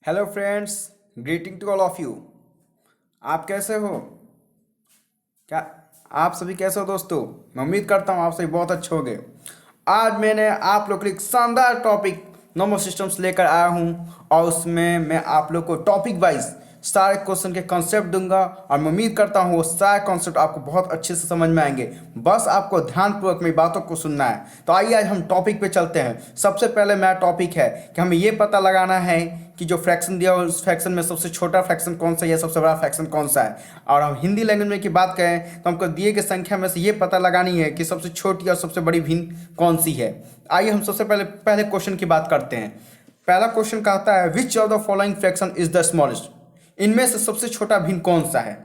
Hello friends, greeting to all of you. आप कैसे हो? क्या आप सभी कैसे हो दोस्तों? मैं उम्मीद करता हूँ आप सभी बहुत अच्छे होंगे। आज मैंने आप लोग के लिए एक शानदार टॉपिक नंबर सिस्टम्स लेकर आया हूँ और उसमें मैं आप लोग को टॉपिक वाइज सारे क्वेश्चन के कॉन्सेप्ट दूंगा और मैं उम्मीद करता हूँ वो सारे कॉन्सेप्ट आपको बहुत अच्छे से समझ में आएंगे। बस आपको ध्यानपूर्वक मेरी बातों को सुनना है। तो आइए आज हम टॉपिक पे चलते हैं। सबसे पहले मेरा टॉपिक है कि हमें ये पता लगाना है कि जो फ्रैक्शन दिया हो उस फ्रैक्शन में सबसे छोटा फ्रैक्शन कौन सा है या सबसे बड़ा फ्रैक्शन कौन सा है। और हम हिंदी लैंग्वेज में की बात करें तो हमको दिए गए संख्या में से ये पता लगानी है कि सबसे छोटी और सबसे बड़ी भिन्न कौन सी है। आइए हम सबसे पहले पहले क्वेश्चन की बात करते हैं। पहला क्वेश्चन कहता है which of the following fraction is the smallest. इनमें से सबसे छोटा भिन्न कौन सा है?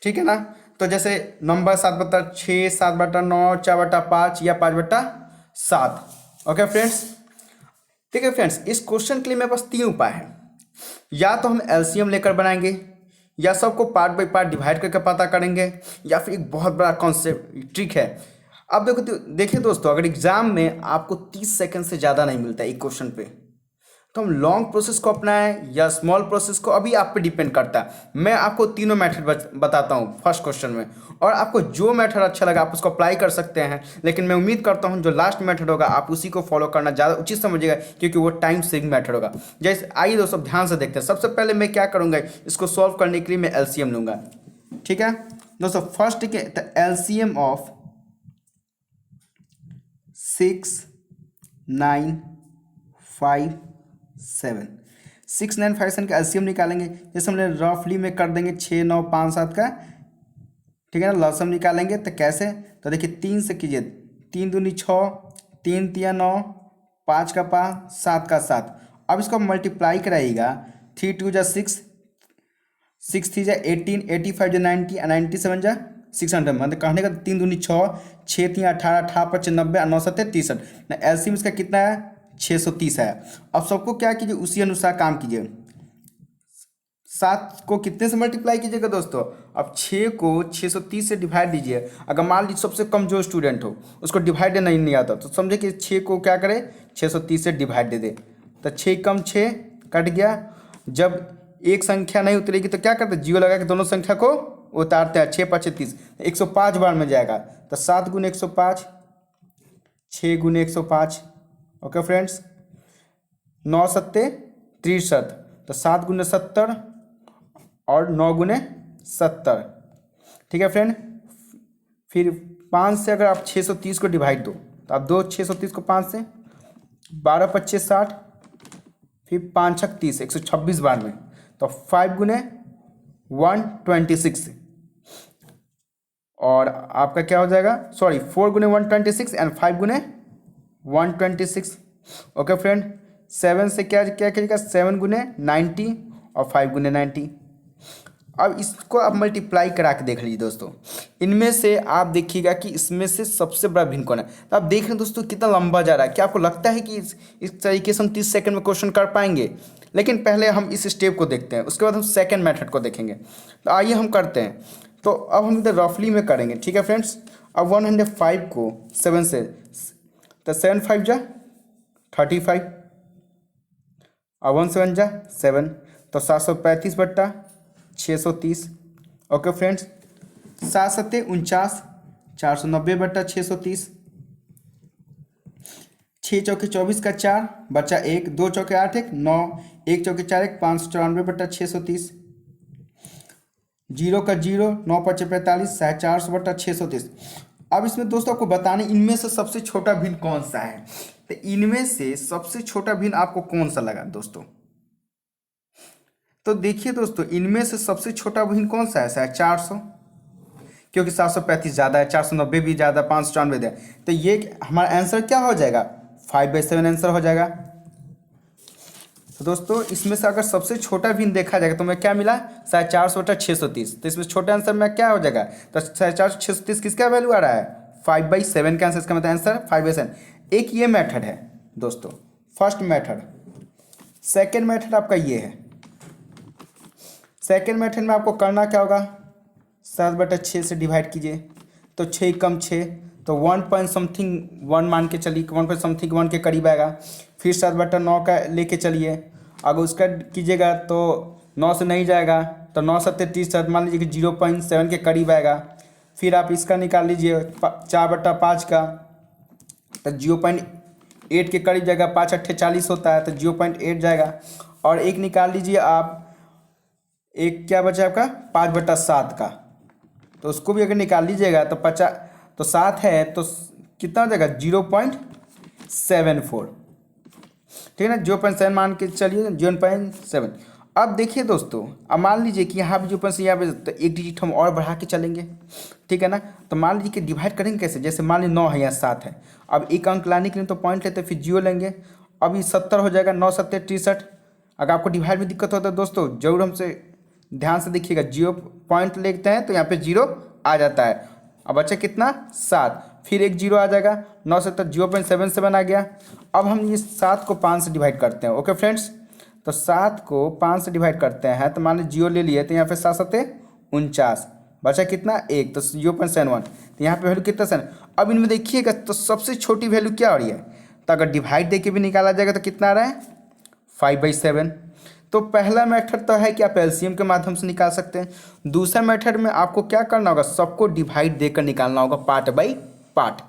ठीक है ना। तो जैसे नंबर 7/6, 7/9, 4/5 या 5/7। ओके फ्रेंड्स, ठीक है फ्रेंड्स, इस क्वेश्चन के लिए मेरे पास तीन उपाय हैं। या तो हम एलसीएम लेकर बनाएंगे, या सबको पार्ट बाय पार्ट डिवाइड करके पता करेंगे, या फिर एक बहुत बड़ा कॉन्सेप्ट ट्रिक है। अब देखिए दोस्तों, अगर एग्जाम में आपको 30 सेकंड से ज़्यादा नहीं मिलता एक क्वेश्चन पे, तो हम लॉन्ग प्रोसेस को अपनाएं या स्मॉल प्रोसेस को, अभी आप पे डिपेंड करता है। मैं आपको तीनों मेथड बताता हूँ फर्स्ट क्वेश्चन में, और आपको जो मेथड अच्छा लगा आप उसको अप्लाई कर सकते हैं। लेकिन मैं उम्मीद करता हूँ जो लास्ट मेथड होगा आप उसी को फॉलो करना ज़्यादा उचित समझिएगा, क्योंकि वो टाइम सेविंग मेथड होगा। जैसे आइए दोस्तों ध्यान से देखते हैं। सबसे पहले मैं क्या करूँगा, इसको सॉल्व करने के लिए मैं एलसीएम लूँगा। ठीक है दोस्तों, फर्स्ट के एलसीएम ऑफ 6, 9, 5, 7, 6, 9, 5, 7 का एलसीएम निकालेंगे। जैसे हमने रफली में कर देंगे 6, 9, 5, 7 का। ठीक है ना। लसम निकालेंगे तो कैसे, तो देखिए 3 से कीजिए, 3 दूनी 6, 3 तिया 9, 5 का 5, 7 का 7। अब इसको मल्टीप्लाई कराइएगा। 3 2 जा 6, 6 3 जा 18, 85 जा 90, 97 जा 600। मतलब कहने का 3 दूनी 6, 6 3 18, 18 5 90 और 9 7 63। एलसीएम इसका कितना है? 630 है। अब सबको क्या कीजिए, उसी अनुसार काम कीजिए। 7 को कितने से मल्टीप्लाई कीजिएगा दोस्तों? अब 6 को 630 से डिवाइड दीजिए। अगर मान लीजिए सबसे कमजोर स्टूडेंट हो, उसको डिवाइड नहीं आता, तो समझे कि 6 को क्या करे, 630 से डिवाइड दे दे। तो 6 कम 6 कट गया। जब एक संख्या नहीं उतरेगी तो क्या करते, जीरो लगा के दोनों संख्या को उतारते हैं। 6 5 30, 105 बार में जाएगा। तो 7 गुने 105, 6 गुने 105। ओके फ्रेंड्स, 9 सत्ते 63, तो 7 गुने 70 और 9 गुने 70। ठीक है फ्रेंड। फिर 5 से अगर आप 630 को डिवाइड दो, तो आप दो 630 को 5 से, 12 25 60, फिर 5 6 30, 126 बार में। तो 5 गुने 126, और आपका क्या हो जाएगा, सॉरी 4 गुने 126 एंड 5 गुने 126। ओके फ्रेंड, 7 से क्या क्या करिएगा, 7 गुने 90 और 5 गुने 90। अब इसको आप मल्टीप्लाई करा के देख लीजिए दोस्तों। इनमें से आप देखिएगा कि इसमें से सबसे बड़ा भिन्न कौन है। तो आप देख रहे हैं दोस्तों कितना लंबा जा रहा है। क्या आपको लगता है कि इस तरीके से हम 30 सेकंड में क्वेश्चन कर पाएंगे? लेकिन पहले हम इस स्टेप को देखते हैं, उसके बाद हम सेकेंड मेथड को देखेंगे। तो आइए हम करते हैं। तो अब हम इधर रफली में करेंगे। ठीक है फ्रेंड्स। अब 105 को 7 से, तो 7 5 जा 35 और 1 7 जा 7, तो 735 बट्टा 630। ओके फ्रेंड्स, 7 सत्ते 49, 490 बट्टा 630। 6 चौके 24 का 4 बचा 1, 2 चौके 8 1 9, 1 चौके 4 1 594 बट्टा 630। 0 का 0, 9 5 45, 450 बट्टा 630। अब इसमें दोस्तों आपको बताने इनमें से सबसे छोटा भिन्न कौन सा है। तो इनमें से सबसे छोटा भिन्न आपको कौन सा लगा दोस्तों? तो देखिए दोस्तों, इनमें से सबसे छोटा भिन्न कौन सा है? 400, क्योंकि 735 ज़्यादा है, 490 भी ज़्यादा, 594 ज़्यादा। तो ये हमारा आंसर क्या हो जाएगा, 5/7 आंसर हो जाएगा। तो दोस्तों इसमें से अगर सबसे छोटा भिन्न देखा जाएगा तो मैं क्या मिला, 450 बटा 630। तो इसमें छोटे आंसर में क्या हो जाएगा, तो 450 630 किसका वैल्यू आ रहा है, 5/7 का आंसर। इसका मतलब आंसर 5/7। एक ये मेथड है दोस्तों, फर्स्ट मेथड। सेकेंड मेथड आपका ये है। सेकेंड मेथड में आपको करना क्या होगा, 7/6 से डिवाइड कीजिए। तो 6 कम 6, तो 1 पॉइंट समथिंग 1 मान के चलिए, 1 पॉइंट समथिंग 1 के करीब आएगा। फिर 7/9 का लेके चलिए। अगर उसका कीजिएगा तो 9 से नहीं जाएगा, तो 9 सत्ते 30, मान लीजिए कि 0.7 के करीब आएगा। फिर आप इसका निकाल लीजिए 4/5 का, तो 0.8 के करीब जाएगा। 5 अट्ठे 40 होता है, तो 0.8 जाएगा। और एक निकाल लीजिए आप, एक क्या बचा आपका 5/7 का, तो उसको भी अगर निकाल लीजिएगा तो 50, तो 7 है तो कितना हो जाएगा 0.74, ठीक है ना। 0.7 मान के चलिए, 0.7। अब देखिए दोस्तों, अब मान लीजिए कि यहाँ पे 0.7, यहाँ पे तो एक डिजिट हम और बढ़ा के चलेंगे, ठीक है ना। तो मान लीजिए कि डिवाइड करेंगे कैसे, जैसे मान लीजिए 9 है या 7 है, अब एक अंक लाने के लिए तो पॉइंट लेते फिर 0 लेंगे। अब ये 70 हो जाएगा, 9 सत्ते 63। अगर आपको डिवाइड में दिक्कत होता है दोस्तों, जरूर हमसे ध्यान से देखिएगा, 0 पॉइंट लेते हैं तो यहाँ पे 0 आ जाता है। अब बचा कितना 7, फिर एक 0 आ जाएगा, 9 से तक 0.77 आ गया। अब हम ये 7 को 5 से डिवाइड करते हैं, ओके फ्रेंड्स। तो 7 को 5 से डिवाइड करते हैं, तो मान लीजिए 0 ले लिए, तो यहाँ पे 7 सत्ते 49, बचा कितना 1, तो 0.71। तो यहाँ पे वैल्यू कितना सेवन। अब इनमें देखिएगा तो सबसे छोटी वैल्यू क्या हो रही है, तो अगर डिवाइड दे के भी निकाला जाएगा तो कितना आ रहा है 5/7। तो पहला मेथड तो है कि आप एलसीएम के माध्यम से निकाल सकते हैं। दूसरा मेथड में आपको क्या करना होगा, सबको डिवाइड देकर निकालना होगा part by part.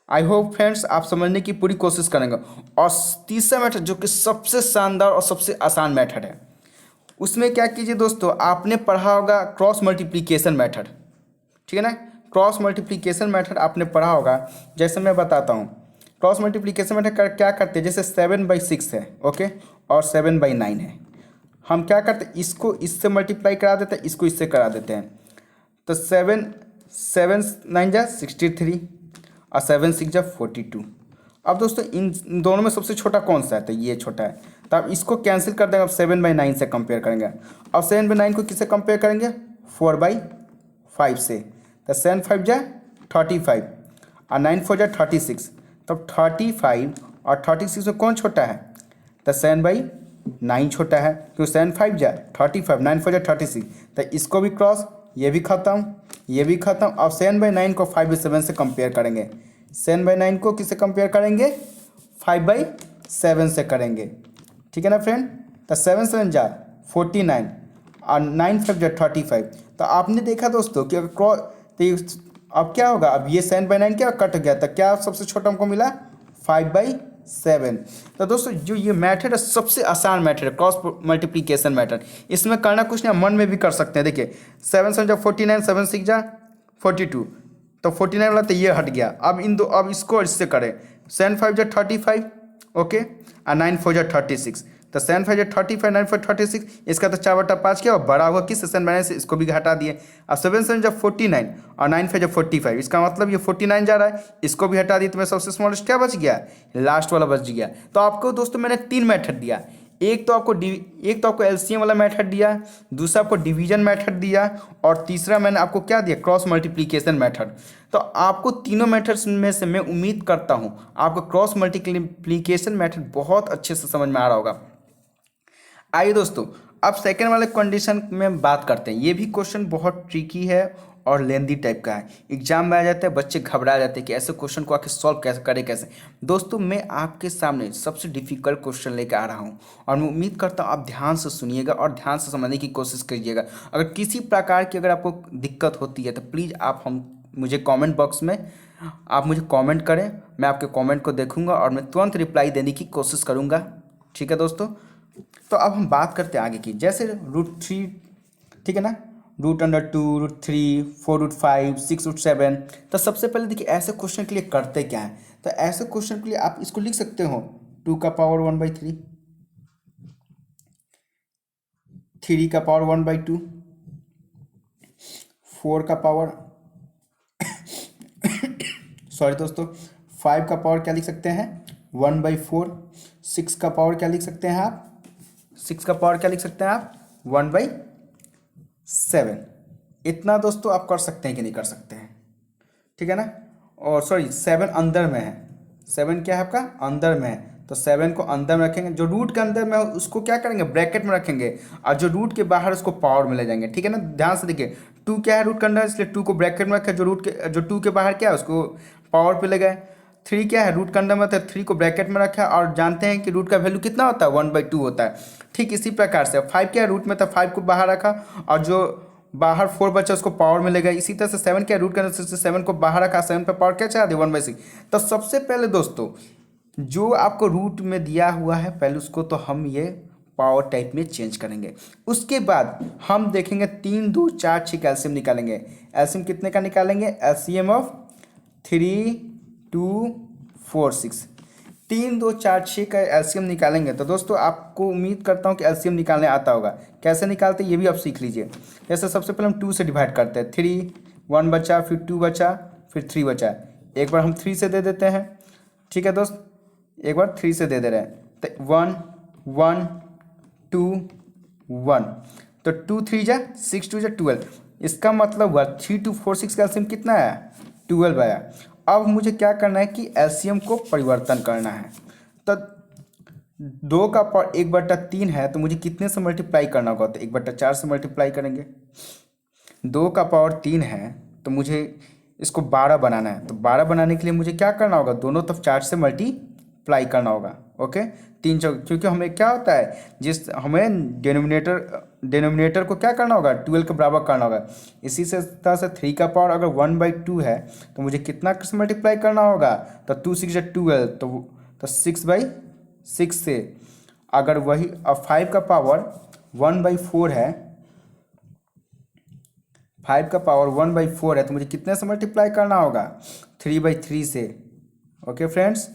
I hope friends आप समझने की पूरी कोशिश करेंगे। और तीसरा मेथड जो कि सबसे शानदार और सबसे आसान मेथड है, उसमें क्या कीजिए दोस्तों, आपने पढ़ा होगा क्रॉस मल्टीप्लिकेशन मेथड, ठीक है ना। क्रॉस मल्टीप्लिकेशन मेथड आपने पढ़ा होगा। जैसे मैं बताता हूँ, क्रॉस मल्टीप्लिकेशन मेथड क्या करते हैं, जैसे 7/6 है, ओके, और 7/9 है। हम क्या करते हैं, इसको इससे मल्टीप्लाई करा देते हैं, इसको इससे करा देते हैं। तो 7 जा 63 और 7 जा 42। अब दोस्तों इन दोनों में सबसे छोटा कौन सा है, तो ये छोटा है, तो आप इसको कैंसिल कर देंगे। अब 7/9 से कंपेयर करेंगे। अब 7/9 को किससे कंपेयर करेंगे, 4/5 से। तो 7 5 जा 35 और 9 4 जा 36। तब 35 और 36 में कौन छोटा है, तो 7/9 छोटा है, क्योंकि 7 5 जा 35, 9 4 जा 36। तो इसको भी क्रॉस, ये भी खत्म, ये भी खत्म। अब 7/9 को 5/7 से कंपेयर करेंगे। 7/9 को किससे कंपेयर करेंगे, 5/7 से करेंगे, ठीक है ना फ्रेंड। तो 7 7 जा 49 और 9 5 जा 35। तो आपने देखा दोस्तों कि अगर क्रॉस, तो अब क्या होगा, अब ये 7/9 क्या कट गया, तो क्या सबसे छोटा हमको मिला 5/7। तो दोस्तों जो ये मेथड है सबसे आसान मेथड है, क्रॉस मल्टीप्लिकेशन मेथड। इसमें करना कुछ नहीं, मन में भी कर सकते हैं। देखिए 7 7 जा 49, 7 6 जा 42, तो 49 वाला तो ये हट गया। अब अब इसको इससे करें, 7 5 जा 35, ओके, और 9 4 जा 36। तो 7 5 जा 35, 9 4 36, इसका तो 4/5 क्या बड़ा हुआ किस 7/9 से, इसको भी घटा दिए। अब 7 7 जा 49 और 9 5 जा 45, इसका मतलब ये 49 जा रहा है, इसको भी हटा दिए। तो मेरा सबसे स्मॉलेस्ट क्या बच गया, लास्ट वाला बच गया। तो आपको दोस्तों मैंने 3 मेथड दिया, एक तो आपको एलसीएम वाला मेथड दिया, दूसरा आपको डिवीजन मेथड दिया, और तीसरा मैंने आपको क्या दिया, क्रॉस मल्टीप्लिकेशन मेथड। तो आपको तीनों मेथड्स में से मैं उम्मीद करता हूँ आपको क्रॉस मल्टीप्लिकेशन मेथड बहुत अच्छे से समझ में आ रहा होगा। आइए दोस्तों अब सेकेंड वाले कंडीशन में बात करते हैं। ये भी क्वेश्चन बहुत ट्रिकी है और लेंदी टाइप का है, एग्जाम में आ जाता है, बच्चे घबरा जाते हैं कि ऐसे क्वेश्चन को आके सॉल्व कैसे करें कैसे। दोस्तों मैं आपके सामने सबसे डिफिकल्ट क्वेश्चन लेकर आ रहा हूँ, और मैं उम्मीद करता हूँ आप ध्यान से सुनिएगा और ध्यान से समझने की कोशिश करिएगा। अगर किसी प्रकार की अगर आपको दिक्कत होती है तो प्लीज़ आप मुझे कॉमेंट बॉक्स में आप मुझे कॉमेंट करें, मैं आपके कॉमेंट को देखूंगा और मैं तुरंत रिप्लाई देने की कोशिश करूँगा, ठीक है दोस्तों। तो अब हम बात करते हैं आगे की, जैसे √3, ठीक है ना, √2, √3, 4√5, 6√7। तो सबसे पहले देखिए ऐसे क्वेश्चन के लिए करते क्या है, तो ऐसे क्वेश्चन के लिए आप इसको लिख सकते हो 2 का पावर 1/3, 3 का पावर 1/2, 4 का पावर सॉरी दोस्तों 5 का पावर क्या लिख सकते हैं 1/4, 6 का पावर क्या लिख सकते हैं आप 6 का पावर क्या लिख सकते हैं आप 1/7। इतना दोस्तों आप कर सकते हैं कि नहीं कर सकते हैं, ठीक है ना। और सॉरी 7 अंदर में है, 7 क्या है आपका अंदर में है, तो 7 को अंदर में रखेंगे, जो रूट के अंदर में है उसको क्या करेंगे ब्रैकेट में रखेंगे, और जो रूट के बाहर उसको पावर में ले जाएंगे, ठीक है ना। ध्यान से देखिए 2 क्या है रूट के अंदर, इसलिए 2 को ब्रैकेट में रखें, जो 2 के बाहर क्या है उसको पावर पे ले गए। थ्री क्या है, रूट का अंडर मतलब थ्री को ब्रैकेट में रखा है और जानते हैं कि रूट का वैल्यू कितना होता है, 1/2 होता है। ठीक इसी प्रकार से फाइव क्या है, रूट में था फाइव को बाहर रखा और जो बाहर फोर बचा उसको पावर में ले गया। इसी तरह से सेवन क्या, रूट के अंदर से सेवन को बाहर रखा, सेवन पे पावर क्या चढ़ा दिया, 1/6। तो सबसे पहले दोस्तों जो आपको रूट में दिया हुआ है पहले उसको तो हम ये पावर टाइप में चेंज करेंगे। उसके बाद हम देखेंगे 3 2 4 6 का एलसीएम निकालेंगे। एलसीएम कितने का निकालेंगे, एलसीएम ऑफ 3 2 4 6, 3 2 4 6 का एलसीएम निकालेंगे। तो दोस्तों आपको उम्मीद करता हूँ कि एलसीएम निकालने आता होगा। कैसे निकालते हैं ये भी आप सीख लीजिए। जैसे सबसे पहले हम 2 से डिवाइड करते हैं, 3 1 बचा, फिर 2 बचा, फिर 3 बचा। एक बार हम 3 से दे देते हैं, ठीक है दोस्त, एक बार 3 से दे रहे हैं। तो 1 1 2 1, तो 2 3 जा 6 2 जा 12। इसका मतलब हुआ 3 2 4 6 का एलसीएम कितना आया, 12 आया। अब मुझे क्या करना है कि एलसीएम को परिवर्तन करना है। तो 2 का पावर 1/3 है, तो मुझे कितने से मल्टीप्लाई करना होगा, तो 1/4 से मल्टीप्लाई करेंगे। 2 का पावर 3 है तो मुझे इसको 12 बनाना है, तो 12 बनाने के लिए मुझे क्या करना होगा, दोनों तरफ 4 से मल्टीप्लाई करना होगा। ओके, 3 चौक, क्योंकि हमें क्या होता है, जिस हमें डिनोमिनेटर को क्या करना होगा, 12 के बराबर करना होगा। इसी से तरह से 3 का पावर अगर 1/2 है तो मुझे कितना से मल्टीप्लाई करना होगा, तो 2 6 या 12, तो 6/6 से। अगर वही अब 5 का पावर 1/4 है, 5 का पावर 1/4 है तो मुझे कितने से मल्टीप्लाई करना होगा, 3/3 से। ओके फ्रेंड्स,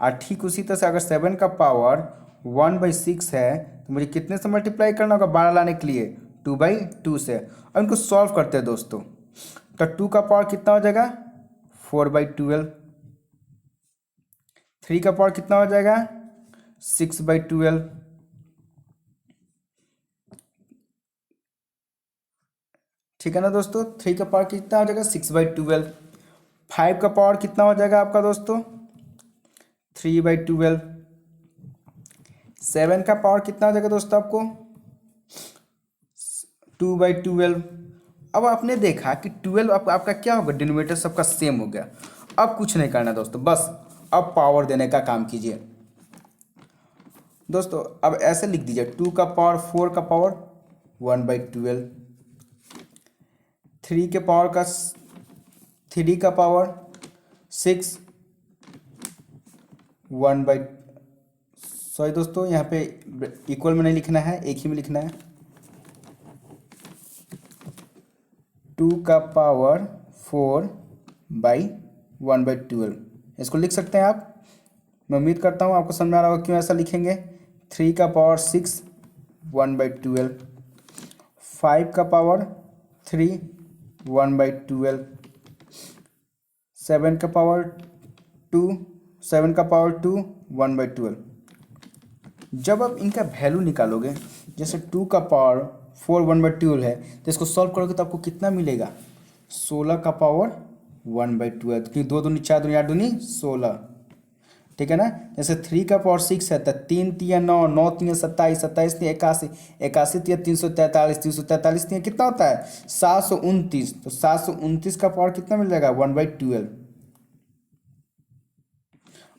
और ठीक उसी तरह से अगर 7 का पावर 1/6 है तो मुझे कितने से मल्टीप्लाई करना होगा 12 लाने के लिए, 2/2 से। अब इनको सॉल्व करते हैं दोस्तों। तो 2 का पावर कितना हो जाएगा, 4/12। 3 का पावर कितना हो जाएगा, 6/12। ठीक है ना दोस्तों, 3 का पावर कितना हो जाएगा, 6/12। 5 का पावर कितना हो जाएगा आपका दोस्तों, 3/12। 7 का पावर कितना हो जाएगा दोस्तों आपको, 2/12। अब आपने देखा कि 12 आपका क्या होगा, डिनोमिनेटर सबका सेम हो गया। अब कुछ नहीं करना दोस्तों, बस अब पावर देने का काम कीजिए दोस्तों। अब ऐसे लिख दीजिए, 2 का पावर 4 का पावर 1/12, 3 के पावर का 3 का पावर 6 सॉरी दोस्तों, यहाँ पे इक्वल में नहीं लिखना है, एक ही में लिखना है। 2 का पावर 4/1/12 इसको लिख सकते हैं आप। मैं उम्मीद करता हूँ आपको समझ में आ रहा होगा क्यों ऐसा लिखेंगे। 3 का पावर 6 1/12, 5 का पावर 3 1/12, 7 का पावर 2 1/12। जब आप इनका वैल्यू निकालोगे, जैसे 2 का पावर 4 1/12 है तो इसको सॉल्व करोगे तो आपको कितना मिलेगा, 16 का पावर 1/12, क्योंकि 2 दूनी 4 दूनी 8 दूनी 16। ठीक है ना। जैसे 3 का पावर 6 है तो 3 3 9, 9 3 27, 27 3 81, 81 3 343, 343 3 कितना होता है 729। तो 729 का पावर कितना मिल जाएगा, 1/12।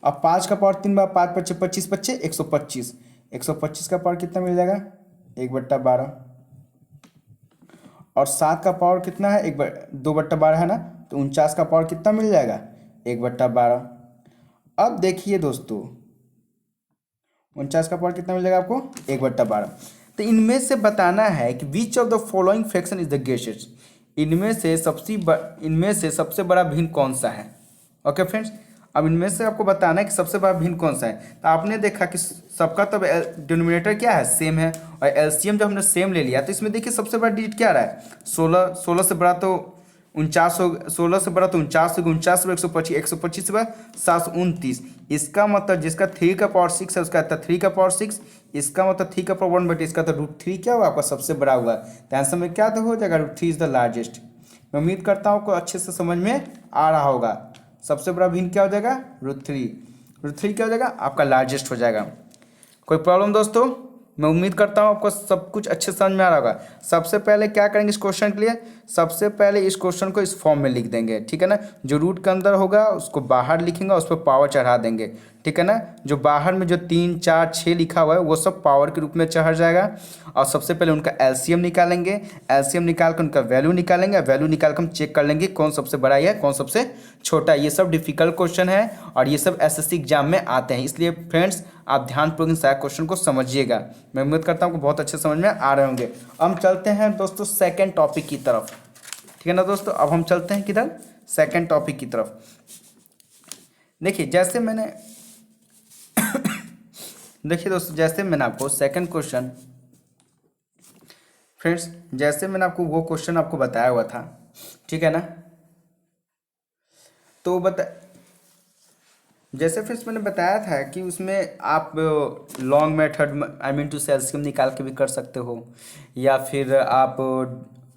अब 5 का पावर 3 बार 5 25 25 बच्चे 125, 125 का पावर कितना मिल जाएगा, 1/12। और 7 का पावर कितना है, 2/12 है ना, तो 49 का पावर कितना मिल जाएगा, 1/12। अब देखिए दोस्तों, 49 का पावर कितना मिल जाएगा आपको, 1/12। तो इनमें से बताना है कि which of the following fraction is the greatest, इनमें से सबसे बड़ा भिन्न कौन सा है। ओके फ्रेंड्स, अब इनमें से आपको बताना है कि सबसे बड़ा भिन्न कौन सा है। तो आपने देखा कि सबका तो डिनोमिनेटर क्या है, सेम है, और एलसीएम जब हमने सेम ले लिया तो इसमें देखिए सबसे बड़ा डिजिट क्या रहा है, 16, 16 से बड़ा तो 49 हो, 16 से बड़ा तो 49 हो गया, 49 से बड़ा 125, 125 से बड़ा 729। इसका मतलब जिसका 3 का पावर 6 है उसका 3 का पावर 6, इसका मतलब 3 का पावर 1 बटे इसका तो √3 क्या हुआ आपका सबसे बड़ा हुआ। तो आंसर में क्या तो हो जाएगा, √3 इज द लार्जेस्ट। मैं उम्मीद करता हूँ आपको अच्छे से समझ में आ रहा होगा। सबसे बड़ा भिन्न क्या हो जाएगा, √3। √3 क्या हो जाएगा आपका लार्जेस्ट हो जाएगा। कोई प्रॉब्लम दोस्तों, मैं उम्मीद करता हूँ आपको सब कुछ अच्छे समझ में आ रहा होगा। सबसे पहले क्या करेंगे इस क्वेश्चन के लिए, सबसे पहले इस क्वेश्चन को इस फॉर्म में लिख देंगे, ठीक है ना। जो रूट के अंदर होगा उसको बाहर लिखेंगे, उस पर पावर चढ़ा देंगे, ठीक है ना। जो बाहर में जो 3 4 6 लिखा हुआ है वो सब पावर के रूप में चढ़ जाएगा। और सबसे पहले उनका एलसीएम निकालेंगे, एलसीएम निकाल कर उनका वैल्यू निकालेंगे, वैल्यू निकाल कर हम चेक कर लेंगे कौन सबसे बड़ा है कौन सबसे छोटा है। ये सब डिफिकल्ट क्वेश्चन है और ये सब एसएससी एग्जाम में आते हैं, इसलिए फ्रेंड्स आप ध्यानपूर्वक सारे क्वेश्चन को समझिएगा। मैं उम्मीद करता हूँ आपको बहुत अच्छे समझ में आ रहे होंगे। हम चलते हैं दोस्तों सेकेंड टॉपिक की तरफ, ठीक है ना दोस्तों। अब हम चलते हैं किधर, सेकेंड टॉपिक की तरफ। देखिए जैसे मैंने देखिए दोस्तों, जैसे मैंने आपको सेकंड क्वेश्चन, फ्रेंड्स जैसे मैंने आपको वो क्वेश्चन आपको बताया हुआ था, ठीक है ना। तो जैसे फ्रेंड्स मैंने बताया था कि उसमें आप long method I mean to LCM निकाल के भी कर सकते हो, या फिर आप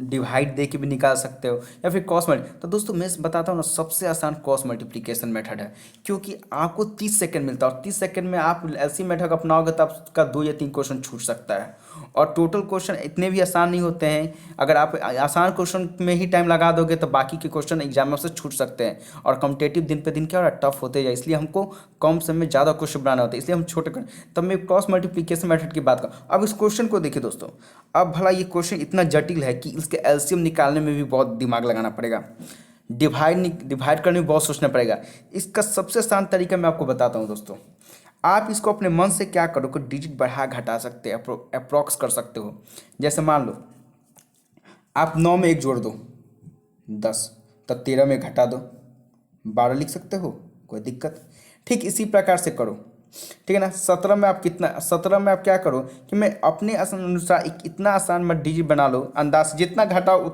डिवाइड दे के भी निकाल सकते हो, या फिर क्रॉस मल्टी। तो दोस्तों मैं बताता हूँ ना, सबसे आसान क्रॉस मल्टीप्लिकेशन मेथड है, क्योंकि आपको 30 सेकंड मिलता है और 30 सेकंड में आप ऐसी मेथड अपनाओगे तो आपका 2 या 3 क्वेश्चन छूट सकता है। और टोटल क्वेश्चन इतने भी आसान नहीं होते हैं, अगर आप आसान क्वेश्चन में ही टाइम लगा दोगे तो बाकी के क्वेश्चन एग्जाम में से छूट सकते हैं। और कॉम्पिटेटिव दिन पे दिन क्या हो रहा है, टफ होते जाए, इसलिए हमको कम समय में ज़्यादा क्वेश्चन बनाना होता है, इसलिए हम छोटे करें। तब मैं क्रॉस मल्टीप्लिकेशन मेथड की बात करूँ। अब इस क्वेश्चन को देखिए दोस्तों, अब भला ये क्वेश्चन इतना जटिल है कि इसके एलसीएम निकालने में भी बहुत दिमाग लगाना पड़ेगा, डिवाइड करने में बहुत सोचना पड़ेगा। इसका सबसे आसान तरीका मैं आपको बताता हूँ दोस्तों। आप इसको अपने मन से क्या करो कि डिजिट बढ़ा घटा सकते हैं, अप्रॉक्स कर सकते हो। जैसे मान लो आप 9 में 1 जोड़ दो 10, तब 13 में घटा दो 12 लिख सकते हो, कोई दिक्कत। ठीक इसी प्रकार से करो, ठीक है ना। 17 में आप कितना, 17 में आप क्या करो कि मैं अपने अनुसार इतना आसान मत डिजिट बना लो, अंदाज से जितना घटाओ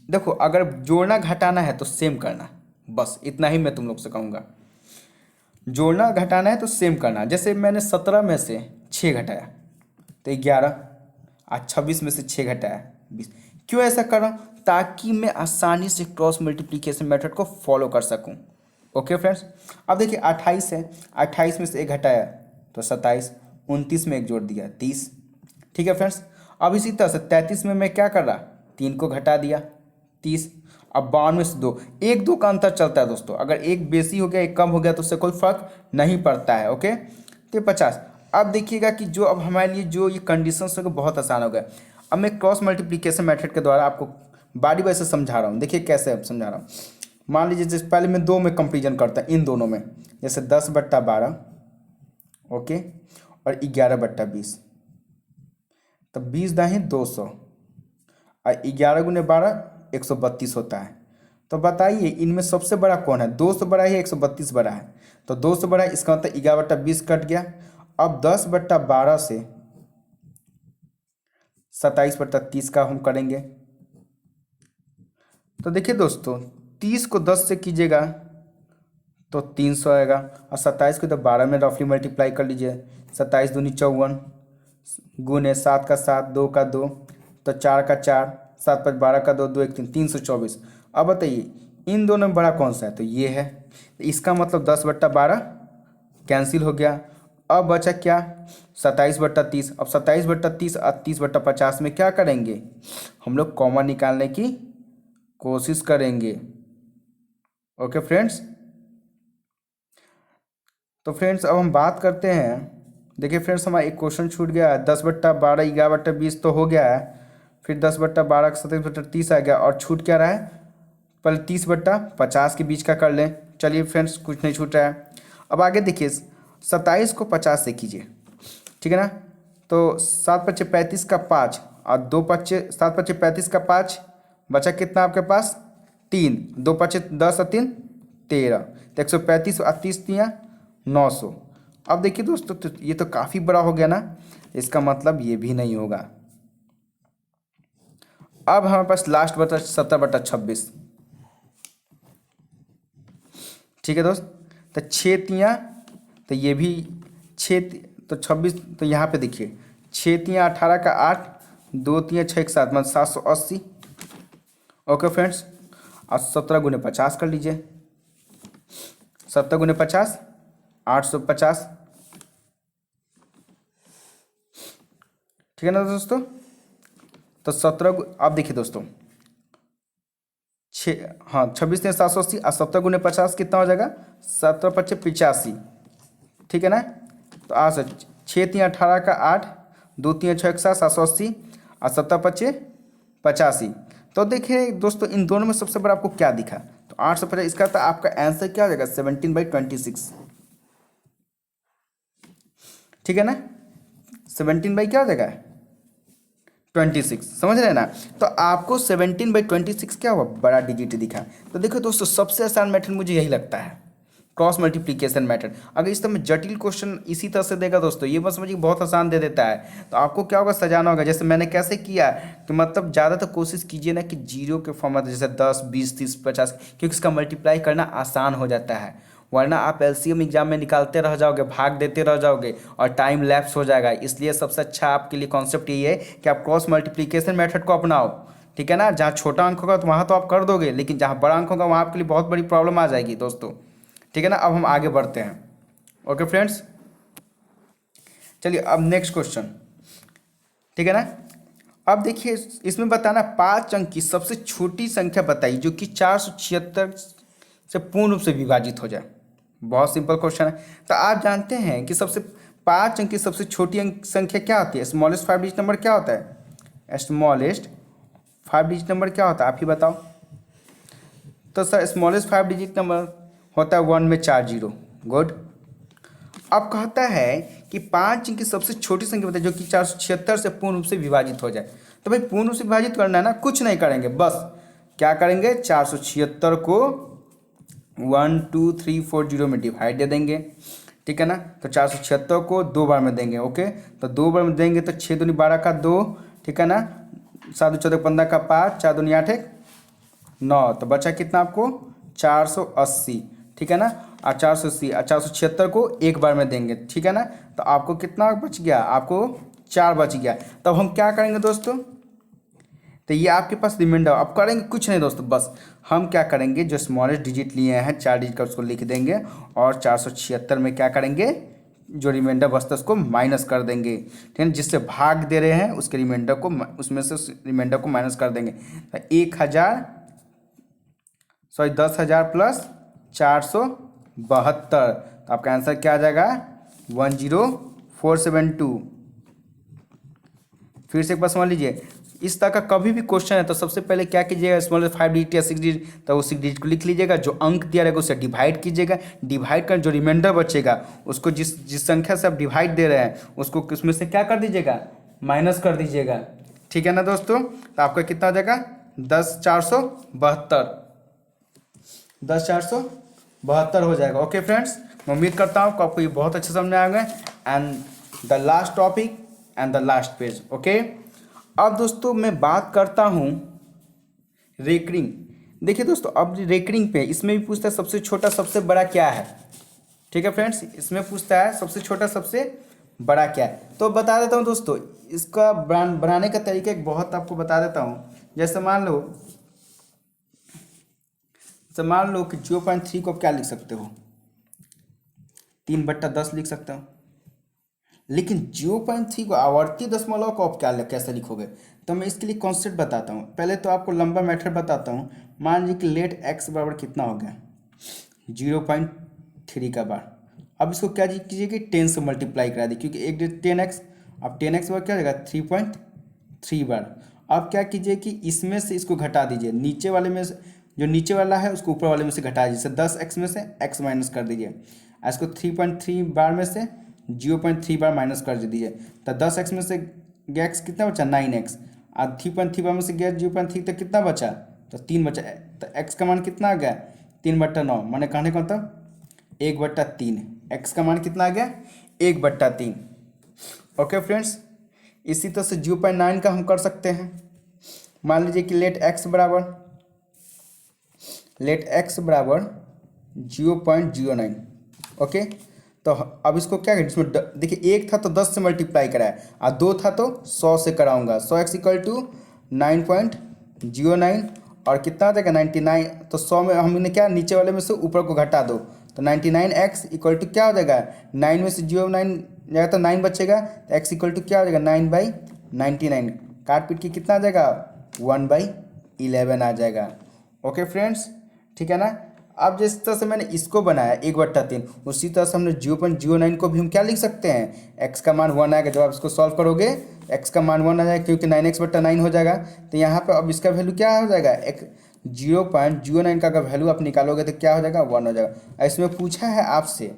देखो अगर जोड़ना घटाना है तो सेम करना, बस इतना ही मैं तुम लोग से कहूँगा। जोड़ना घटाना है तो सेम करना। जैसे मैंने 17 में से 6 घटाया तो 11, आज 26 में से 6 घटाया 20। क्यों ऐसा कर रहा हूँ, ताकि मैं आसानी से क्रॉस मल्टीप्लिकेशन मेथड को फॉलो कर सकूँ। ओके फ्रेंड्स, अब देखिए 28 है, 28 में से 1 घटाया तो 27, 29 में 1 जोड़ दिया 30, ठीक है फ्रेंड्स। अब इसी तरह से 33 में मैं क्या कर रहा, 3 को घटा दिया 30। अब 52 में से 2, 1 2 का अंतर चलता है दोस्तों, अगर एक बेसी हो गया एक कम हो गया तो उससे कोई फर्क नहीं पड़ता है। ओके, तो 50। अब देखिएगा कि जो अब हमारे लिए जो ये कंडीशंस हो गए बहुत आसान हो गया। अब मैं क्रॉस मल्टीप्लिकेशन मेथड के द्वारा आपको बारी बारी से समझा रहा हूँ। देखिए कैसे समझा रहा हूँ। मान लीजिए जैसे पहले मैं 2 में कंपेरिजन करता हूँ, इन दोनों में, जैसे 10/12 ओके और 11/20, तब 20 दाही 200 और 11 गुने 12 132 होता है। तो बताइए इनमें सबसे बड़ा कौन है, 200 बड़ा है 132 बड़ा है। तो 200 बड़ा है, इसका मतलब 11/20 कट गया। अब 10/12 से 27/30 का हम करेंगे। तो देखिए दोस्तों 30 को 10 से कीजिएगा तो 300 आएगा, और 27 को तो 12 में रफली मल्टीप्लाई कर लीजिए। 27 दूनी 54 गुने 7 का 7 2 का 2 तो 4 का 4 7 5 12 का 2 2 1 3 324। अब बताइए इन दोनों में बड़ा कौन सा है, तो ये है। तो इसका मतलब 10/12 कैंसिल हो गया। अब बचा क्या, 27/30। अब 27/30 और 30/50 में क्या करेंगे, हम लोग कॉमन निकालने की कोशिश करेंगे। ओके फ्रेंड्स, तो फ्रेंड्स अब हम बात करते हैं। देखिए फ्रेंड्स हमारा एक क्वेश्चन छूट गया है, 10/12 11/20 तो हो गया है, फिर 10/12 27/30 आ गया, और छूट क्या रहा है, पहले 30/50 के बीच का कर लें। चलिए फ्रेंड्स कुछ नहीं छूट रहा है। अब आगे देखिए 27 को 50 से कीजिए, ठीक है ना। तो 7×5 35 का 5 और 2×5 7×5 35 का 5, बचा कितना आपके पास 3, 2×5 10 और 3 13, तो 135 और 30 दिया 900। अब देखिए दोस्तों तो ये तो काफ़ी बड़ा हो गया ना, इसका मतलब ये भी नहीं होगा। अब हमारे पास लास्ट बचा 17/26, ठीक है दोस्त। तो 6 तो ये भी 6 तो 26, तो यहाँ पे देखिए 6 18 का 8 2 6 1 7 मतलब 780। ओके फ्रेंड्स, और 17×50 कर लीजिए, 17×50 850, ठीक है ना दोस्तों। तो 17 अब देखिए दोस्तों, हाँ 26×3 780 और 17×50 कितना हो जाएगा, 17×5 = 85। ठीक है ना। तो आ सर 6×3 = 18 का 8, 2×3 = 6 = 780 और 17×5 = 85। तो देखिए दोस्तों इन दोनों में सबसे बड़ा आपको क्या दिखा, तो 850। इसका तो आपका आंसर क्या हो जाएगा, 17/26। ठीक है ना, 17 क्या हो जाएगा, 26। समझ रहे हैं ना। तो आपको 17/26 क्या हुआ, बड़ा डिजिट दिखा। तो देखो दोस्तों सबसे आसान मेथड मुझे यही लगता है, क्रॉस मल्टीप्लिकेशन मेथड। अगर इस तरह जटिल क्वेश्चन इसी तरह से देगा दोस्तों, ये बस समझिए बहुत आसान दे देता है। तो आपको क्या होगा, सजाना होगा। जैसे मैंने कैसे किया, कि मतलब ज़्यादातर कोशिश कीजिए ना कि जीरो के फॉर्मेट, जैसे 10 20 30 50, क्योंकि इसका मल्टीप्लाई करना आसान हो जाता है। वरना आप एलसीएम एग्जाम में निकालते रह जाओगे, भाग देते रह जाओगे और टाइम लैप्स हो जाएगा। इसलिए सबसे अच्छा आपके लिए कॉन्सेप्ट यही है कि आप क्रॉस मल्टीप्लिकेशन मेथड को अपनाओ। ठीक है ना, जहाँ छोटा अंक होगा तो वहाँ तो आप कर दोगे, लेकिन जहाँ बड़ा अंक होगा वहाँ आपके लिए बहुत बड़ी प्रॉब्लम आ जाएगी दोस्तों। ठीक है ना, अब हम आगे बढ़ते हैं। ओके फ्रेंड्स, चलिए अब नेक्स्ट क्वेश्चन। ठीक है ना, अब देखिए इसमें बताना 5 अंक की सबसे छोटी संख्या बताइए जो कि 476 से पूर्ण रूप से विभाजित हो जाए। बहुत सिंपल क्वेश्चन है। तो आप जानते हैं कि सबसे 5 अंक की सबसे छोटी अंक संख्या क्या होती है, स्मॉलेस्ट 5 डिजिट नंबर क्या होता है, स्मॉलेस्ट 5 डिजिट नंबर क्या होता है, आप ही बताओ। तो सर स्मॉलेस्ट 5 डिजिट नंबर होता है 1 में 4 जीरो। गुड। अब कहता है कि 5 अंक की सबसे छोटी संख्या बताइए जो कि 476 से पूर्ण रूप से विभाजित हो जाए। तो भाई पूर्ण रूप से विभाजित करना है ना, कुछ नहीं करेंगे, बस क्या करेंगे, 476 को 1 2 3 4 0 में डिवाइड दे देंगे। ठीक है ना, तो 476 को 2 बार में देंगे। ओके, तो 2 बार में देंगे तो 6 दूनी 12 का 2, ठीक है ना, 7 14 15 का 5, 4 दूनी 8 1 9, तो बचा कितना आपको 480। ठीक है ना, और 480 और 476 को एक बार में देंगे। ठीक है ना, तो आपको कितना बच गया, आपको 4 बच गया। तब हम क्या करेंगे दोस्तों, तो ये आपके पास रिमाइंडर। अब करेंगे कुछ नहीं दोस्तों, बस हम क्या करेंगे, जो स्मॉलेस्ट डिजिट लिए हैं 4 डिजिट का उसको लिख देंगे, और 476 में क्या करेंगे, जो रिमाइंडर बचता है उसको माइनस कर देंगे। ठीक है, जिससे भाग दे रहे हैं उसके रिमाइंडर को, उसमें से रिमाइंडर को माइनस कर देंगे। तो 10,000 प्लस 472, तो आपका आंसर क्या आ जाएगा, 10472। फिर से एक बार समझ लीजिए, इस तरह का कभी भी क्वेश्चन है तो सबसे पहले क्या कीजिएगा, स्मॉल 5 डिजिट या 6 डिजिट, तो वो 6 डिजिट को लिख लीजिएगा, जो अंक दिया रहेगा उससे डिवाइड कीजिएगा। डिवाइड कर जो रिमाइंडर बचेगा उसको जिस संख्या से आप डिवाइड दे रहे हैं उसको उसमें से क्या कर दीजिएगा, माइनस कर दीजिएगा। ठीक है ना दोस्तों, तो आपका कितना हो जाएगा, 10,472, 10,472 हो जाएगा। ओके फ्रेंड्स, मैं उम्मीद करता हूँ कि आपको ये बहुत अच्छे समझ में आएंगे। And the last topic and the last page. Okay, अब दोस्तों मैं बात करता हूँ रेकरिंग। देखिए दोस्तों अब रेकरिंग पे इसमें भी पूछता है सबसे छोटा सबसे बड़ा क्या है। ठीक है फ्रेंड्स, इसमें पूछता है सबसे छोटा सबसे बड़ा क्या है। तो बता देता हूँ दोस्तों, इसका बनाने का तरीका एक बहुत आपको बता देता हूँ। जैसे मान लो कि 0.3 को क्या लिख सकते हो, 3/10 लिख सकते हो। लेकिन 0.3 को आवर्ती दशमलव को आप कैसे लिखोगे, तो मैं इसके लिए कॉन्सेप्ट बताता हूँ। पहले तो आपको लंबा मेथड बताता हूँ। मान लीजिए कि लेट x बराबर कितना हो गया, 0.3 का बार। अब इसको क्या कीजिए कि 10 से मल्टीप्लाई करा दी, क्योंकि एक 10x, अब 10x बार क्या हो जाएगा 3.3 बार। अब क्या कीजिए कि इसमें से इसको घटा दीजिए, नीचे वाले में से जो नीचे वाला है उसको ऊपर वाले में से घटा दीजिए। 10x में से x माइनस कर दीजिए, इसको 3.3 बार में से 0.3 बार माइनस कर दीजिए। तो 10x में से गया x कितना बचा, 9x, और 3.3 बार में से गया 0.3, तो कितना बचा, तो 3 बचा। तो x का मान कितना आ गया, 3/9, मैंने कहने का मतलब 1/3। x का मान कितना आ गया, 1/3। ओके फ्रेंड्स, इसी तरह से 0.9 का हम कर सकते हैं। मान लीजिए कि लेट x बराबर 0.09। ओके, तो अब इसको क्या करें, इसमें देखिए एक था तो 10 से मल्टीप्लाई कराया, और 2 था तो 100 से कराऊंगा। 100x = 9.09, और कितना आ जाएगा 99। तो 100 में हमने क्या, नीचे वाले में से ऊपर को घटा दो, तो 99x = क्या हो जाएगा, 9 में से 0 9 जाएगा तो 9 बचेगा, तो x = क्या हो जाएगा, 9/9। 99 काट पीट के कितना आ जाएगा 1/11 आ जाएगा। ओके फ्रेंड्स, ठीक है ना। अब जिस तरह से मैंने इसको बनाया 1/3, उसी तरह से हमने 0.09 को भी हम क्या लिख सकते हैं, x का मान 1 आएगा। जब आप इसको सॉल्व करोगे x का मान 1 आ जाएगा, क्योंकि 9x/9 हो जाएगा। तो यहाँ पे अब इसका वैल्यू क्या हो जाएगा, एक 0.09 का अगर वैल्यू आप निकालोगे तो क्या हो जाएगा 1 हो जाएगा। इसमें पूछा है आपसे,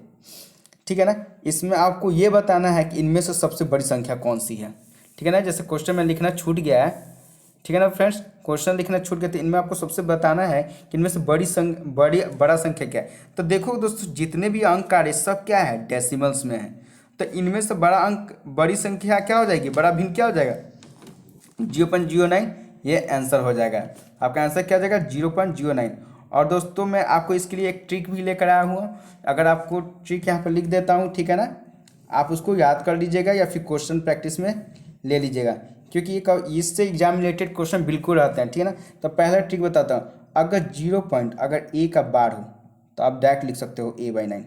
ठीक है ना, इसमें आपको ये बताना है कि इनमें से सबसे बड़ी संख्या कौन सी है, ठीक है ना। जैसे क्वेश्चन में लिखना छूट गया है, ठीक है ना फ्रेंड्स, क्वेश्चन लिखना छूट गया, तो इनमें आपको सबसे बताना है कि इनमें से बड़ा संख्या क्या है। तो देखो दोस्तों, जितने भी अंक आ रहे सब क्या है, डेसिमल्स में है। तो इनमें से बड़ा अंक, बड़ी संख्या क्या हो जाएगी, बड़ा भिन्न क्या हो जाएगा 0.09, ये आंसर हो जाएगा। आपका आंसर क्या हो जाएगा 0.09। और दोस्तों मैं आपको इसके लिए एक ट्रिक भी लेकर आया हूँ। अगर आपको ट्रिक यहाँ पर लिख देता हूँ, ठीक है ना, आप उसको याद कर लीजिएगा या फिर क्वेश्चन प्रैक्टिस में ले लीजिएगा, क्योंकि ये इससे एग्जाम रिलेटेड क्वेश्चन बिल्कुल आते हैं, ठीक है ना। तो पहला ट्रिक बताता हूँ, अगर 0 पॉइंट अगर a का बार हो तो आप डायरेक्ट लिख सकते हो a/9,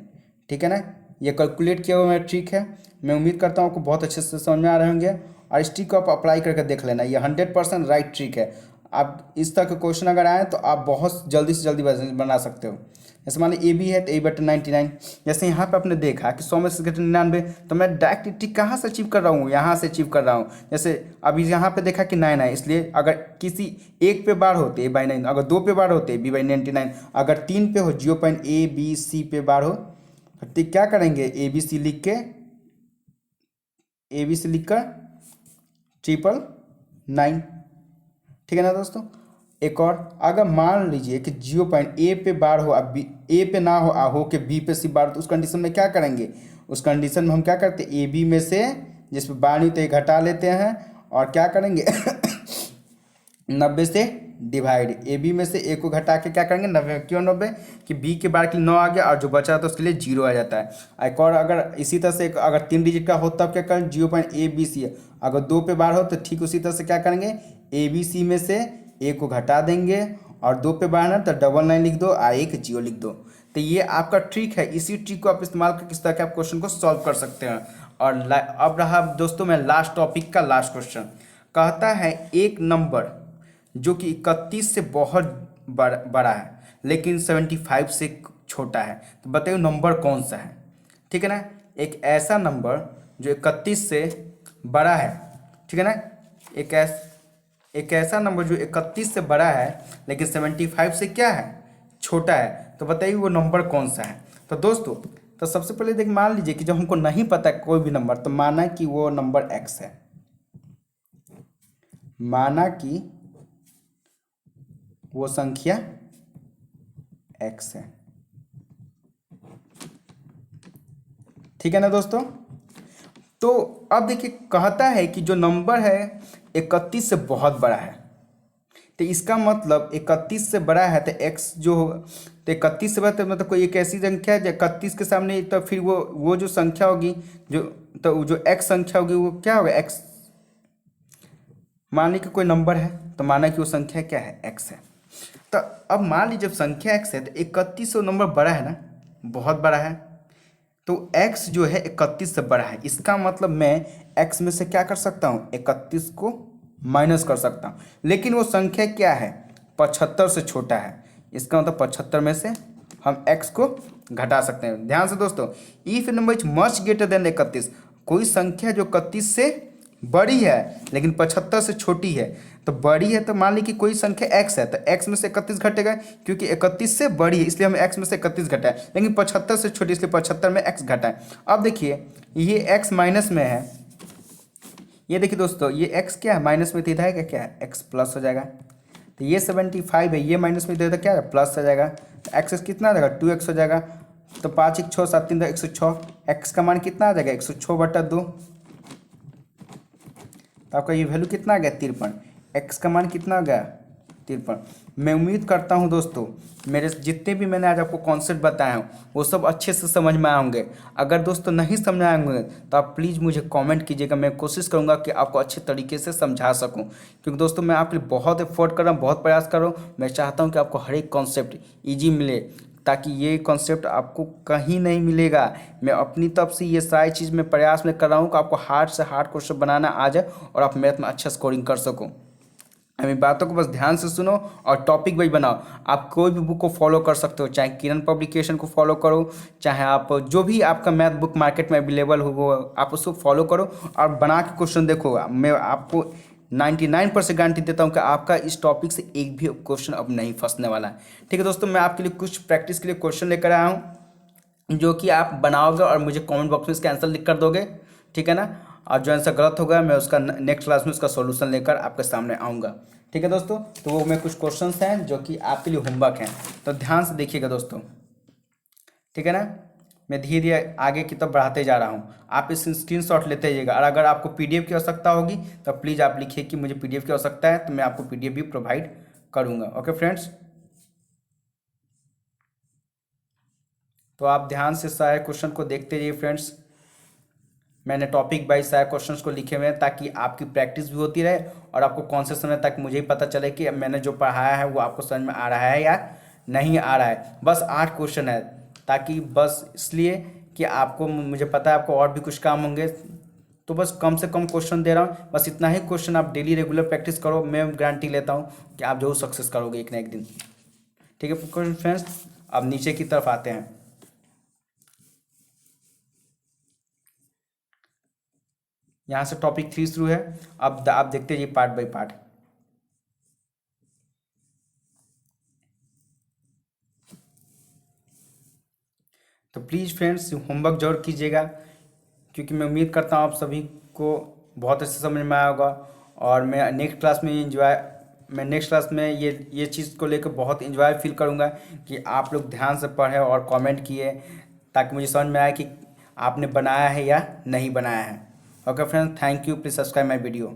ठीक है ना। ये कैलकुलेट किया हुआ मेरा ट्रिक है। मैं उम्मीद करता हूँ आपको बहुत अच्छे से समझ में आ रहे होंगे, और इस ट्रिक को आप अप्लाई करके देख लेना, ये 100% राइट ट्रिक है। आप इस तरह के क्वेश्चन अगर आए तो आप बहुत जल्दी से जल्दी बना सकते हो। जैसे मान ली a भी है तो a/99, जैसे यहाँ पे आपने देखा कि 100 में से 99, तो मैं डायरेक्ट ट्रिक कहाँ से अचीव कर रहा हूँ, यहाँ से अचीव कर रहा हूँ। जैसे अभी यहाँ पे देखा कि 9 है, इसलिए अगर किसी एक पे बार होते a/9, अगर 2 पे बार होते b/99, अगर 3 पे हो 0.abc पे बार हो, तो क्या करेंगे abc लिख कर 999, ठीक है ना दोस्तों। एक और, अगर मान लीजिए कि 0.a पे बार हो, अब a पे ना हो के b पे सिर्फ बार हो, तो उस कंडीशन में क्या करेंगे, उस कंडीशन में हम क्या करते हैं, ab में से जिस पे बार नहीं तो ये घटा लेते हैं, और क्या करेंगे 90 से डिवाइड, ab में से a को घटा के क्या करेंगे 90, क्यों 90, कि b के बार के लिए 9 आ गया, और जो बचा तो उसके लिए 0 आ जाता है। एक और, अगर इसी तरह से अगर 3 डिजिट का हो तब क्या करें 0.abc, अगर 2 पे बार हो तो ठीक उसी तरह से क्या करेंगे abc में से a को घटा देंगे, और 2 पे बार है तो 99 लिख दो और एक 0 लिख दो। तो ये आपका ट्रिक है, इसी ट्रिक को आप इस्तेमाल करके किस तरह के आप क्वेश्चन को सॉल्व कर सकते हैं। और अब रहा दोस्तों मैं लास्ट टॉपिक का लास्ट क्वेश्चन, कहता है एक नंबर जो कि 31 से बहुत बड़ा है लेकिन 75 से छोटा है, तो बताइए नंबर कौन सा है, ठीक है ना। एक ऐसा नंबर जो 31 से बड़ा है, ठीक है ना, एक ऐसा नंबर जो 31 से बड़ा है लेकिन 75 से क्या है, छोटा है, तो बताइए वो नंबर कौन सा है। तो दोस्तों, तो सबसे पहले देख, मान लीजिए कि जब हमको नहीं पता कोई भी नंबर, तो माना कि वो नंबर x है, माना कि वो संख्या x है, ठीक है ना दोस्तों। तो अब देखिए, कहता है कि जो नंबर है 31 से बहुत बड़ा है, तो इसका मतलब 31 से बड़ा है, तो x जो होगा, तो 31 से बड़ा, तो मतलब कोई एक ऐसी संख्या है जो 31 के सामने, तो फिर वो जो संख्या होगी, तो जो x संख्या होगी वो क्या होगा, x, मान लीजिए कि कोई नंबर है, तो माना कि वो संख्या क्या है, x है। तो अब मान लीजिए जब संख्या x है तो 31 से नंबर बड़ा है ना, बहुत बड़ा है, तो x जो है 31 से बड़ा है, इसका मतलब मैं x में से क्या कर सकता हूँ, 31 को माइनस कर सकता हूँ, लेकिन वो संख्या क्या है 75 से छोटा है, इसका मतलब 75 में से हम x को घटा सकते हैं। ध्यान से दोस्तों, if number is much greater than 31, कोई संख्या जो 31 से बड़ी है लेकिन 75 से छोटी है, तो बड़ी है तो मान ली कि कोई संख्या x है, तो x में से 31 घटेगा, क्योंकि 31 से बड़ी है इसलिए हमें x में से 31 घटाए, लेकिन 75 से छोटी इसलिए 75 में x घटाए। अब देखिए ये x माइनस में है, ये देखिए दोस्तों ये x क्या है माइनस में, तो इधर है क्या है x प्लस हो जाएगा, तो ये 75 है, ये माइनस में इधर क्या है प्लस हो जाएगा, तो x कितना आ जाएगा 2x हो जाएगा, तो 5 1 6 7 3 106, x का मान कितना आ जाएगा 106/2, तो आपका ये वैल्यू कितना आ गया 53, x का मान कितना आ गया 53। मैं उम्मीद करता हूँ दोस्तों मेरे जितने भी मैंने आज आपको कॉन्सेप्ट बताए हैं वो सब अच्छे से समझ में आए होंगे। अगर दोस्तों नहीं समझ आए होंगे तो आप प्लीज़ मुझे कमेंट कीजिएगा, मैं कोशिश करूँगा कि आपको अच्छे तरीके से समझा सकूँ, क्योंकि दोस्तों मैं आपके लिए बहुत एफर्ट कर रहा हूँ, बहुत प्रयास कर रहा हूँ। मैं चाहता हूँ कि आपको हर एक कॉन्सेप्ट ईजी मिले, ताकि ये कॉन्सेप्ट आपको कहीं नहीं मिलेगा। मैं अपनी तरफ से ये सारी चीज़ में प्रयास में कर रहा हूँ कि आपको हार्ड से हार्ड क्वेश्चन बनाना आ जाए और आप मैथ में अच्छा स्कोरिंग कर सको। मेरी बातों को बस ध्यान से सुनो और टॉपिक वाइज बनाओ। आप कोई भी बुक को फॉलो कर सकते हो, चाहे किरण पब्लिकेशन को फॉलो करो, चाहे आप जो भी आपका मैथ बुक मार्केट में अवेलेबल हो आप उसको फॉलो करो और बना के क्वेश्चन देखो। मैं आपको 99% गारंटी देता हूँ कि आपका इस टॉपिक से एक भी क्वेश्चन अब नहीं फंसने वाला है। ठीक है दोस्तों, मैं आपके लिए कुछ प्रैक्टिस के लिए क्वेश्चन लेकर आया हूँ जो कि आप बनाओगे और मुझे कमेंट बॉक्स में इसका आंसर लिख कर दोगे। ठीक है ना, और जो आंसर गलत होगा मैं उसका नेक्स्ट क्लास में उसका सॉल्यूशन लेकर आपके सामने आऊँगा। ठीक है दोस्तों, तो वो मैं कुछ क्वेश्चंस हैं जो कि आपके लिए होमवर्क हैं, तो ध्यान से देखिएगा दोस्तों। ठीक है ना, मैं धीरे धीरे आगे की तरफ बढ़ाते जा रहा हूँ, आप इस स्क्रीनशॉट लेते जाइएगा। और अगर आपको पीडीएफ की आवश्यकता होगी तो प्लीज़ आप लिखिए कि मुझे पीडीएफ की आवश्यकता है, तो मैं आपको पीडीएफ भी प्रोवाइड करूँगा। ओके फ्रेंड्स, तो आप ध्यान से सारे क्वेश्चन को देखते जाइए फ्रेंड्स। मैंने टॉपिक वाइज सारे क्वेश्चंस को लिखे हुए हैं ताकि आपकी प्रैक्टिस भी होती रहे और आपको कौन से समय तक मुझे ही पता चले कि मैंने जो पढ़ाया है वो आपको समझ में आ रहा है या नहीं आ रहा है। बस 8 क्वेश्चन है, ताकि बस इसलिए कि आपको, मुझे पता है आपको और भी कुछ काम होंगे, तो बस कम से कम क्वेश्चन दे रहा हूँ। बस इतना ही क्वेश्चन आप डेली रेगुलर प्रैक्टिस करो, मैं गारंटी लेता हूँ कि आप जरूर सक्सेस करोगे एक ना एक दिन। ठीक है फ्रेंड्स, अब नीचे की तरफ आते हैं। यहाँ से टॉपिक 3 शुरू है, अब आप देखते जाइए पार्ट बाय पार्ट। तो प्लीज़ फ्रेंड्स होमवर्क जरूर कीजिएगा, क्योंकि मैं उम्मीद करता हूँ आप सभी को बहुत अच्छे समझ में आया होगा। और मैं नेक्स्ट क्लास में ये चीज़ को लेकर बहुत इन्जॉय फील करूँगा कि आप लोग ध्यान से पढ़ें और कमेंट किए, ताकि मुझे समझ में आए कि आपने बनाया है या नहीं बनाया है। Okay friends, thank you, please subscribe my video.